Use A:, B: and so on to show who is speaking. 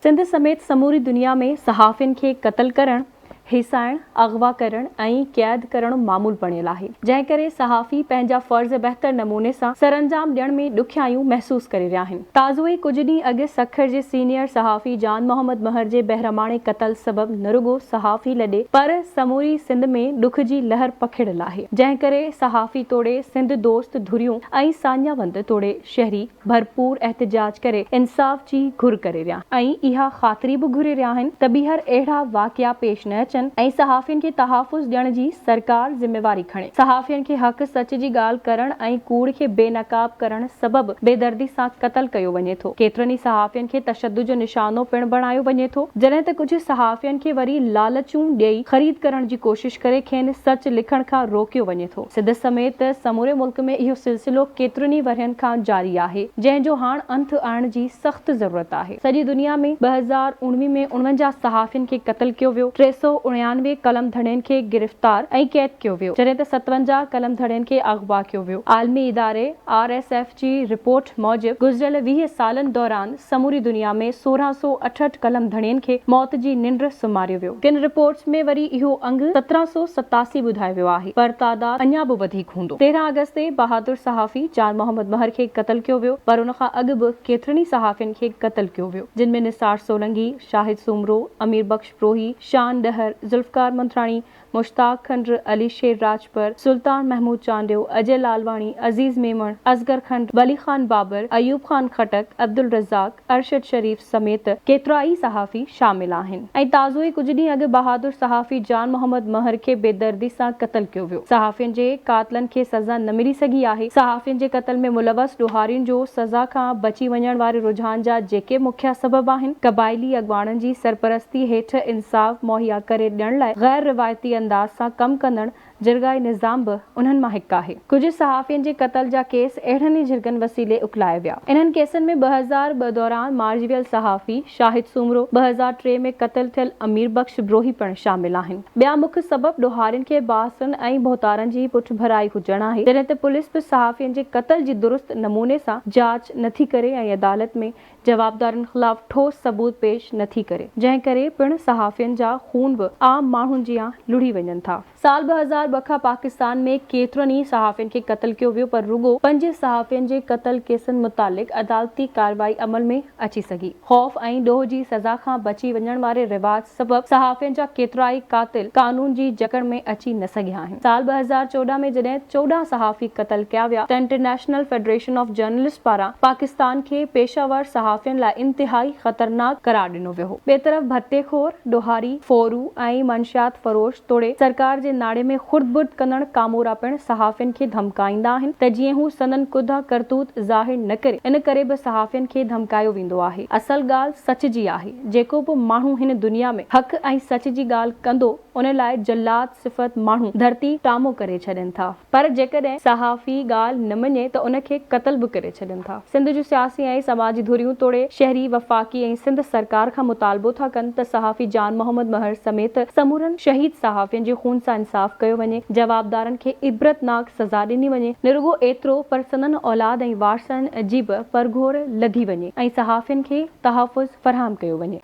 A: सिंध समेत समूरी दुनिया में सहाफ़ियुनि खे क़त्ल करण, हिंसाइण, अगवा करण ऐं क़ैद करण मामूल बणियल आहे, जंहिं करे सहाफ़ी पंहिंजा फ़र्ज़ बहितर नमूने सां सरअंजाम ॾियण में ॾुखियायूं महसूस करे रहिया आहिनि। ताज़ो ई कुझु ॾींहं अॻु सखर जे सीनियर सहाफ़ी जान मोहम्मद महर जे बहिरमाणे क़त्ल सबबि न रुॻो सहाफ़ी लॾे पर समूरी सिंध में ॾुख जी लहर पखिड़ियल आहे, जंहिं करे सहाफ़ी तोड़े सिंध दोस्त धुरियूं ऐं सान्यावंद तोड़े शहरी भरपूर एहतिजाज करे इंसाफ़ जी घुर करे रहिया ऐं इहा ख़ातिरी बि घुरे रहिया आहिनि त ॿीहर अहिड़ा वाक़िया पेश न अचनि ऐं सहाफ़ियुनि खे तहफ़ुज़ ॾियण जी सरकार ज़िम्मेवारी खणे। सहाफ़ियुनि खे हक़ सच जी ॻाल्हि करण ऐं कूड़ खे बेनकाब करण सबबि बेदर्दी सां क़त्ल कयो वञे थो। केतिरनि ई सहाफ़ियुनि खे तशद्दुद जो निशानो पिणु बणायो वञे थो, जॾहिं त कुझु सहाफ़ियुनि खे वरी लालचूं ॾेई ख़रीद करण जी कोशिश करे खेनि सच लिखण खां रोकियो वञे थो। सिंध समेत समूरे मुल्क में इहो सिलसिलो केतिरनि ई वरहनि खां जारी आहे, जंहिंजो हाणे अंत आणण जी सख़्त ज़रूरत आहे। सॼी दुनिया में 2019 में 49 सहाफ़ियुनि खे क़त्ल कयो वियो, 399 कलम धड़ियनि खे गिरफ़्तार ऐं कैद कयो वियो, जॾहिं त 57 कलम धड़ियनि खे अगवा कयो वियो। आलमी इदारे RSF जी रिपोर्ट मूजिबि गुज़िरियल 20 सालनि दौरान समूरी दुनिया में 1668 कलम धड़ियनि खे मौत जी निंड सुम्हारियो वियो। किन रिपोर्ट्स में वरी इहो अंग 1787 ॿुधायो वियो आहे, पर तादाद अञा बि वधीक हूंदो। 13 अगस्त ते बहादुर सहाफ़ी जान मोहम्मद महर खे क़त्ल कयो वियो, पर उन खां अॻु बि केतिरनि ई सहाफ़ियुनि खे क़त्ल कयो वियो, जिन में निसार सोलंकी, शाहिद सुमरो, अमीर बख्श प्रोही, शान डहर, जुल्फ़कार मंथराणी, मुश्ताक खंड्र, अली शेर राजपर, सुल्तान महमूद चांडियो, अजय लालवाणी, अजीज मेमण, असगर खंड, वली खान बाबर, अयूब खान खटक, अब्दुल रज़ाक, अरशद शरीफ समेत केतिरा ई सहाफ़ी शामिल आहिनि। ऐं ताज़ो ई कुझु ॾींहं अॻु बहादुर सहाफ़ी जान मोहम्मद महर खे बेदर्दी सां क़त्ल कयो वियो। सहाफ़ियुनि जे कातिलनि खे सज़ा न मिली सघी आहे। सहाफ़ियुनि जे क़त्ल में मुलवस ॾोहारियुनि जो सज़ा खां बची वञण वारे रुझान जा जेके मुख्य सबब आहिनि, क़बाइली अॻवाननि जी सरपरस्ती हेठि इंसाफ़ मुहैया करे ॾियण लाइ गैर रिवायती अंदाज़ सां कमु कंदड़ जिरगाई निज़ाम बि उन्हनि मां हिकु आहे। कुझु सहाफ़ियुनि जे क़त्ल जा केस अहिड़नि ई जिरगनि वसीले उकलाया विया। इन्हनि केसनि में 2002 दौरान मारिजी वियल सहाफ़ी शाहिद सुमरो, 2003 में क़त्ल थियल अमीर बख्श ब्रोही पिणु शामिल आहिनि। ॿिया मुख्य सबब ॾोहारियुनि खे बासनि ऐं बोहतारनि जी पुठ भराई हुजण आहे, जॾहिं त पुलिस बि सहाफ़ियुनि जे क़त्ल जी दुरुस्त नमूने सां जांच नथी करे ऐं अदालत में जवाबदारनि ख़िलाफ़ ठोस सबूत पेश नथी करे, जंहिं करे पिणु सहाफ़ियुनि जा खून बि आम माण्हुनि जियां लुड़ी वञनि था। साल 2002 खां पाकिस्तान में केतिरनि ई सहाफ़ियुनि खे क़त्ल कयो वियो, पर रुॻो 5 सहाफ़ियुनि जे क़त्ल केसनि मुतालिक़ अदालती कार्रवाई अमल में अची सघी। ख़ौफ़ ऐं ॾोह जी सज़ा खां बची वञण वारे रिवाज सबबि सहाफ़ियुनि जा केतिरा ई कातिल कानून जी जकड़ में अची न सघिया आहिनि। साल 2014 में जॾहिं 14 सहाफ़ी क़त्ल कया विया त इंटरनेशनल फेडरेशन ऑफ जर्नलिस्ट पारां पाकिस्तान खे पेशावर सहाफ़ियुनि लाइ इंतिहाई ख़तरनाक करार ॾिनो वियो हो। ॿिए तरफ़ भत्तेखोर, ॾोहारी, फोरू ऐं मंशियात फरोश तोड़े सरकार जे नाड़े में खुर्द-बुर्द कंदड़ कामोरा पिणु सहाफ़ियुनि खे धमकाईंदा आहिनि त जीअं हू संदन कुदा करतूत ज़ाहिर न करे, इन करे बि सहाफ़ियुनि खे धमकायो वेंदो आहे। असल ॻाल्हि सच जी आहे। जेको बि माण्हू हिन दुनिया में हक़ ऐं सच जी ॻाल्हि कंदो, उन लाइ जल्लाद सिफ़त माण्हू धरती टामो करे छॾनि था, पर जेकॾहिं सहाफ़ी ॻाल्हि न मञे त उन खे क़त्ल बि करे छॾनि था। सिंध जूं सियासी ऐं समाजी धुरियूं तोड़े शहरी वफ़ाक़ी ऐं सिंध सरकार खां मुतालबो था कनि त सहाफ़ी जान मोहम्मद महर समेत समूरनि शहीद सहाफ़ियुनि जे खून सां इंसाफ़ कयो वञे, जवाबदारनि खे इबरतनाक सज़ा ॾिनी वञे। न रुॻो एतिरो, पर संदनि औलाद ऐं वारसनि जी बि परघोर लधी वञे ऐं सहाफ़ियुनि खे तहफ़ुज़ फ़राहम कयो वञे।